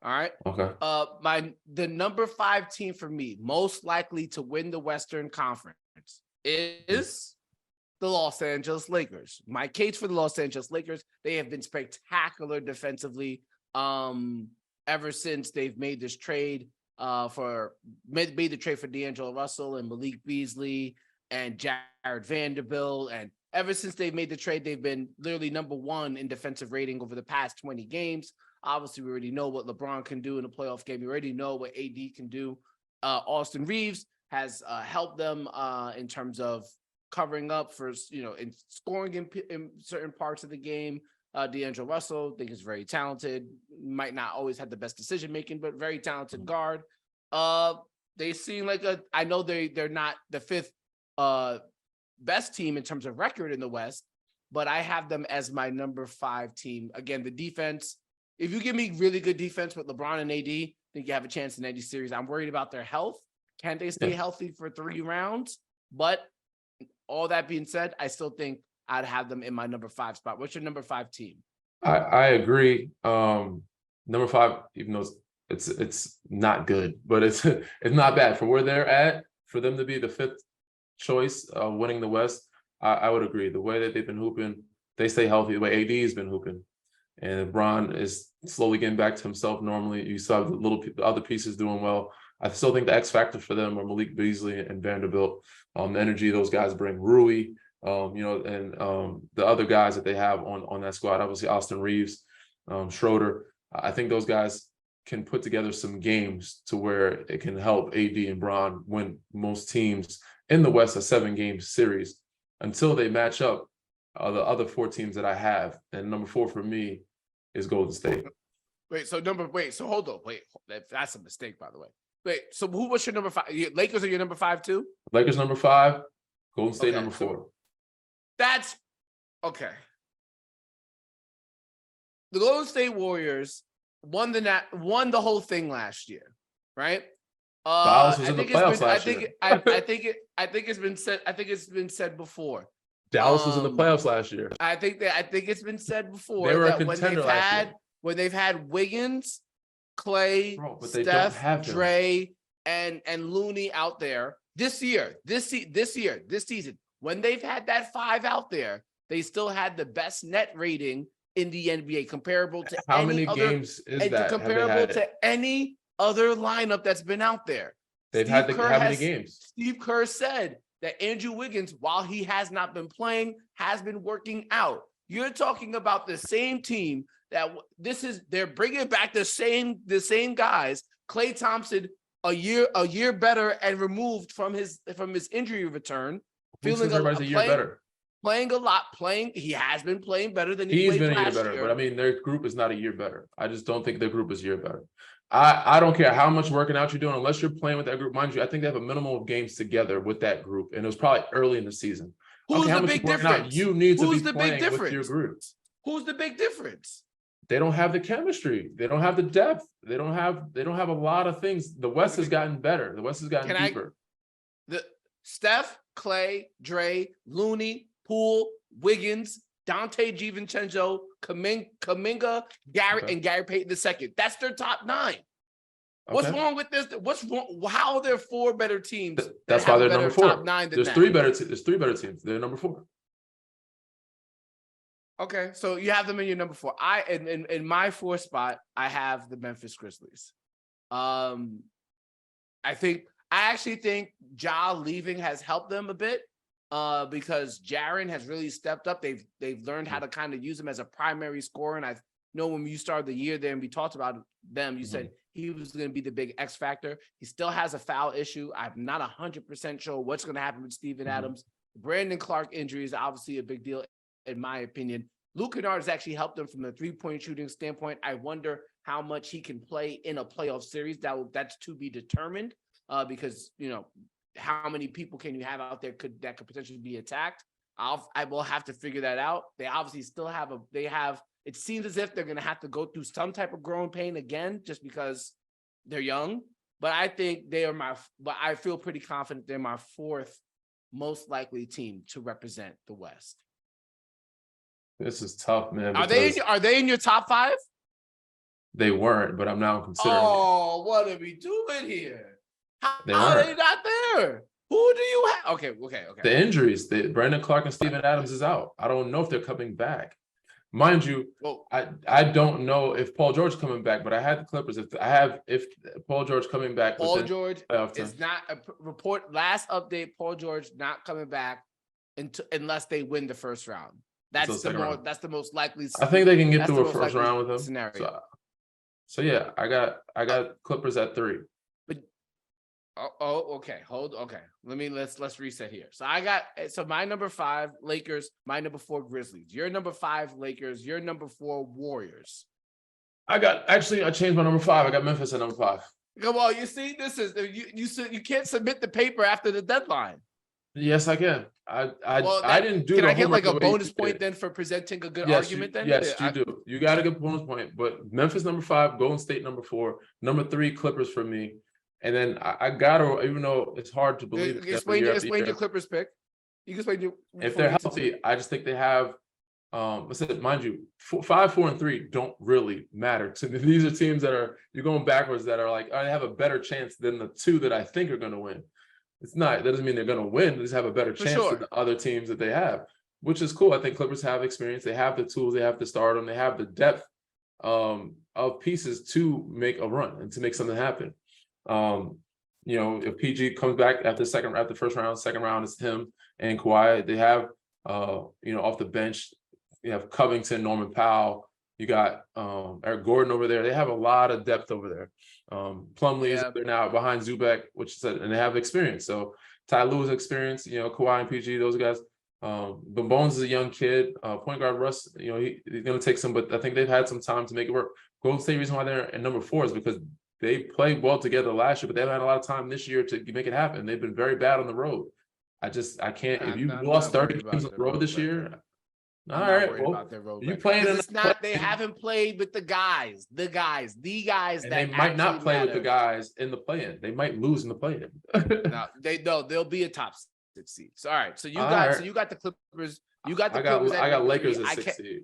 All right. Okay. The number 5 team for me, most likely to win the Western Conference, is the Los Angeles Lakers. My case for the Los Angeles Lakers, they have been spectacular defensively ever since they've made this trade made the trade for D'Angelo Russell and Malik Beasley and Jared Vanderbilt. And ever since they've made the trade, they've been literally number 1 in defensive rating over the past 20 games. Obviously, we already know what LeBron can do in a playoff game. We already know what AD can do. Austin Reeves has helped them in terms of covering up for, in scoring in certain parts of the game. D'Angelo Russell, I think is very talented. Might not always have the best decision making, but very talented guard. They seem like I know they're not the 5th best team in terms of record in the West, but I have them as my number 5 team. Again, the defense. If you give me really good defense with LeBron and AD, I think you have a chance in any series. I'm worried about their health. Can they stay healthy for 3 rounds? But all that being said, I still think I'd have them in my number 5 spot. What's your number 5 team? I agree. Number 5, even though it's not good, but it's not bad for where they're at. For them to be the 5th choice, winning the West, I would agree. The way that they've been hooping, they stay healthy. The way AD has been hooping, and LeBron is slowly getting back to himself. Normally, you saw the other pieces doing well. I still think the X factor for them are Malik Beasley and Vanderbilt. The energy those guys bring, Rui, and the other guys that they have on that squad. Obviously, Austin Reeves, Schroeder. I think those guys can put together some games to where it can help AD and Bron win most teams in the West a 7-game series until they match up the other 4 teams that I have. And number 4 for me is Golden State. So hold on. That's a mistake, by the way. So who was your number 5? Lakers are your number 5 too? Lakers number 5, Golden State number 4. That's okay. The Golden State Warriors won the whole thing last year, right? Dallas was in the playoffs last year. I think it's been said before. Dallas was in the playoffs last year. I think it's been said before they were that a contender when they've had Wiggins, Clay, Steph, Dre, and Looney out there this season, when they've had that 5 out there, they still had the best net rating in the NBA, comparable to how many games is that? Comparable to any other lineup that's been out there. They've had how many games? Steve Kerr said that Andrew Wiggins, while he has not been playing, has been working out. You're talking about the same team they're bringing back the same guys. Klay Thompson, a year better and removed from his injury return, feeling everybody's a year better. Playing a lot, he has been playing better than he's been a year better. But I mean, their group is not a year better. I just don't think their group is a year better. I don't care how much working out you're doing, unless you're playing with that group. Mind you, I think they have a minimum of games together with that group, and it was probably early in the season. Who's the big difference? You need to be playing with your group. Who's the big difference? They don't have the chemistry. They don't have the depth. They don't have a lot of things. The West has gotten better. The West has gotten deeper. Steph, Clay, Dre, Looney, Poole, Wiggins, Dante DiVincenzo, Kuminga, Garrett, and Gary Payton II. That's their top 9. What's wrong with this? What's wrong? How are there 4 better teams? That's why they're number 4. Top 9 than There's 3 better teams. They're number 4. Okay, so you have them in your number 4. In my 4 spot, I have the Memphis Grizzlies. I actually think Ja leaving has helped them a bit because Jaren has really stepped up. They've learned how to kind of use him as a primary scorer. And I know when you started the year there and we talked about them, you said he was going to be the big X factor. He still has a foul issue. I'm not 100% sure what's going to happen with Steven Adams. Brandon Clark injury is obviously a big deal, in my opinion. Luke Kennard has actually helped them from the 3-point shooting standpoint. I wonder how much he can play in a playoff series. That's to be determined because, how many people can you have out there that could potentially be attacked? I will have to figure that out. They obviously still it seems as if they're going to have to go through some type of growing pain again, just because they're young. But I think but I feel pretty confident they're my 4th most likely team to represent the West. This is tough, man. Are they in your top 5? they weren't, but I'm now considering it. Oh, what are we doing here? How They are weren't. they not there? Who do you have? Okay. The injuries, Brandon Clark and Steven Adams is out. I don't know if they're coming back. Mind you, Well, I don't know if Paul George coming back, but I had the Clippers. If Paul George coming back, Paul George time. is not a report. Last update, Paul George not coming back unless they win the first round. That's the most likely. I think they can get through a first round with him. Scenario. So yeah, I got Clippers at 3. But okay. Let's reset here. So my number 5 Lakers, my number 4 Grizzlies. Your number 5 Lakers. Your number 4 Warriors. I changed my number 5. I got Memphis at number 5. Come on, you see, this is you can't submit the paper after the deadline. Yes, I can. I didn't do. Can I get like a bonus point then for presenting a good argument? Yes, you do. You got a good bonus point. But Memphis number 5, Golden State number 4, number 3 Clippers for me, and then I gotta, even though it's hard to believe. Explain your Clippers pick. You can explain your. If they're healthy, I just think they have. Mind you, 5, 4, and 3 don't really matter to me. These are teams that you're going backwards that are like, I have a better chance than the 2 that I think are going to win. It's not. That doesn't mean they're going to win. They just have a better chance than the other teams that they have, which is cool. I think Clippers have experience. They have the tools. They have to start them. They have the depth of pieces to make a run and to make something happen. If PG comes back after the first round, second round is him and Kawhi. They have, off the bench, you have Covington, Norman Powell. You got Eric Gordon over there. They have a lot of depth over there. Plumlee is there now behind Zubac, and they have experience. So Ty Lue has experience. Kawhi and PG, those guys. But Bones is a young kid. Point guard Russ, he's going to take some, but I think they've had some time to make it work. Golden State, reason why they're at number 4 is because they played well together last year, but they've had a lot of time this year to make it happen. They've been very bad on the road. I can't. If you lost 30 games on the road this year. All right, you playing? It's not. They haven't played with the guys. The guys and they might not play with the guys in the play-in. They might lose in the play-in. They'll be a top 6 seed. So all right. So you got the Clippers. You got the Clippers. I got Lakers at 6 seed.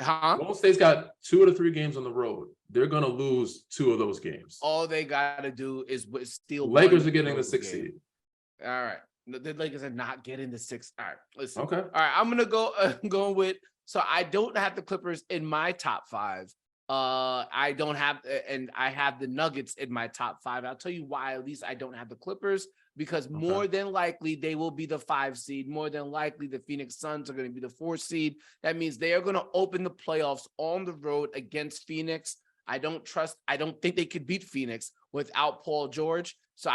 Golden State's got 2 to 3 games on the road. They're gonna lose 2 of those games. All they gotta do is steal. Lakers are getting the 6 seed. All right. The Lakers are not getting the 6. All right, listen. Okay. All right, I'm gonna go with. So I don't have the Clippers in my top 5. I don't have, and I have the Nuggets in my top 5. I'll tell you why. At least I don't have the Clippers because more than likely they will be the 5 seed. More than likely the Phoenix Suns are going to be the 4 seed. That means they are going to open the playoffs on the road against Phoenix. I don't think they could beat Phoenix without Paul George. So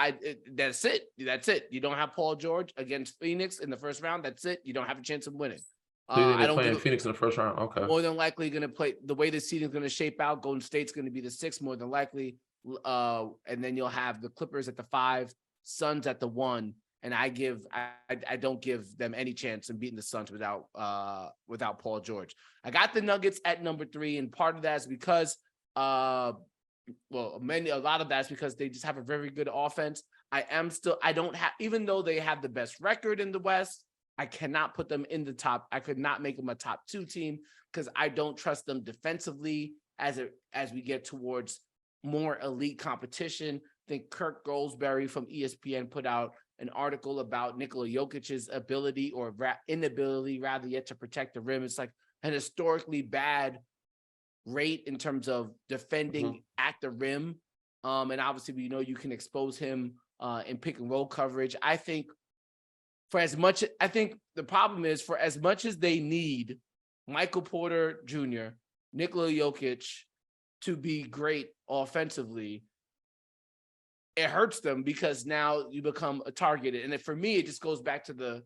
that's it. You don't have Paul George against Phoenix in the first round. That's it. You don't have a chance of winning. I don't play Phoenix in the first round. Okay. More than likely going to play the way the season is going to shape out. Golden State's going to be the 6 more than likely. And then you'll have the Clippers at the 5, Suns at the 1. And I don't give them any chance in beating the Suns without Paul George. I got the Nuggets at number 3. And part of that is because a lot of that's because they just have a very good offense. Even though they have the best record in the West, I cannot put them in the top. I could not make them a top 2 team because I don't trust them defensively as we get towards more elite competition. I think Kirk Goldsberry from ESPN put out an article about Nikola Jokic's ability or inability rather yet to protect the rim. It's like an historically bad rate in terms of defending at the rim. And obviously we know you can expose him in pick and roll coverage. I think the problem is for as much as they need Michael Porter Jr., Nikola Jokic to be great offensively, it hurts them because now you become a target. And for me, it just goes back to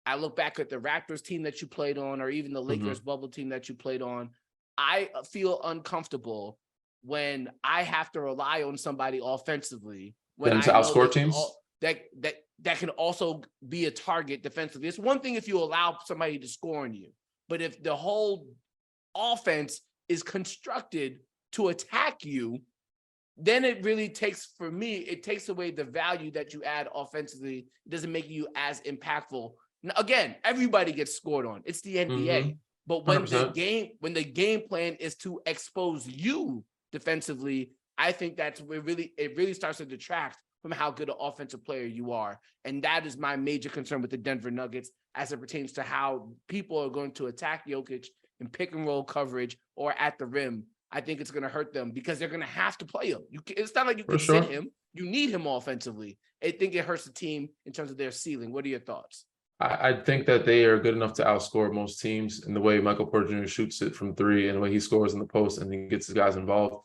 I look back at the Raptors team that you played on, or even the Lakers bubble team that you played on. I feel uncomfortable when I have to rely on somebody offensively. Then to outscore teams? That can also be a target defensively. It's one thing if you allow somebody to score on you, but if the whole offense is constructed to attack you, then it really takes away the value that you add offensively. It doesn't make you as impactful. Now, again, everybody gets scored on. It's the NBA. But when the 100%. game plan is to expose you defensively, I think that's where it really starts to detract from how good an offensive player you are. And that is my major concern with the Denver Nuggets as it pertains to how people are going to attack Jokic in pick and roll coverage or at the rim. I think it's going to hurt them because they're going to have to play him. It's not like you can sit him. You need him offensively. I think it hurts the team in terms of their ceiling. What are your thoughts? I think that they are good enough to outscore most teams in the way Michael Porter Jr. shoots it from three and the way he scores in the post and he gets his guys involved.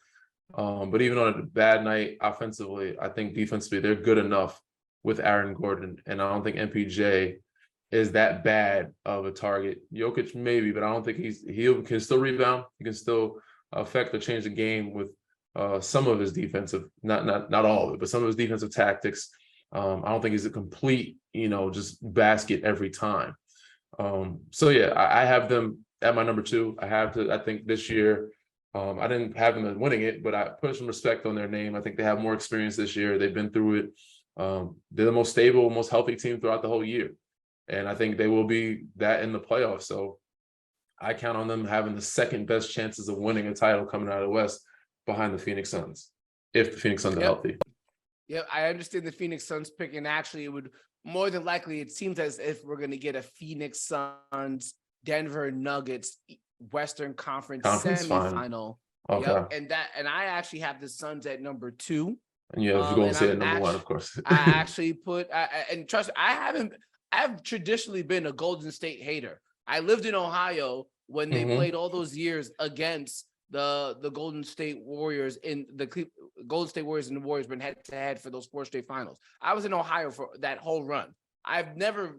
But even on a bad night offensively, I think defensively they're good enough with Aaron Gordon. And I don't think MPJ is that bad of a target. Jokic maybe, but I don't think he can still rebound. He can still affect or change the game with some of his defensive, not all of it, but some of his defensive tactics. I don't think he's a complete, just basket every time. So yeah, I have them at my number 2. I think this year, I didn't have them as winning it, but I put some respect on their name. I think they have more experience this year. They've been through it. They're the most stable, most healthy team throughout the whole year. And I think they will be that in the playoffs. So I count on them having the second best chances of winning a title coming out of the West behind the Phoenix Suns, if the Phoenix Suns are healthy. Yeah, I understand the Phoenix Suns pick, and actually it would more than likely, it seems as if we're going to get a Phoenix Suns, Denver Nuggets, Western Conference semifinal. Okay. Yep. And I actually have the Suns at number 2. And you have Golden State at number 1, of course. I actually and trust me, I've traditionally been a Golden State hater. I lived in Ohio when they played all those years against the Golden State Warriors and the Warriors went head to head for those 4 straight finals. I was in Ohio for that whole run. I've never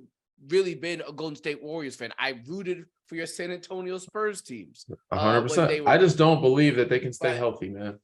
really been a Golden State Warriors fan. I rooted for your San Antonio Spurs teams. 100%. I just don't believe that they can stay healthy, man.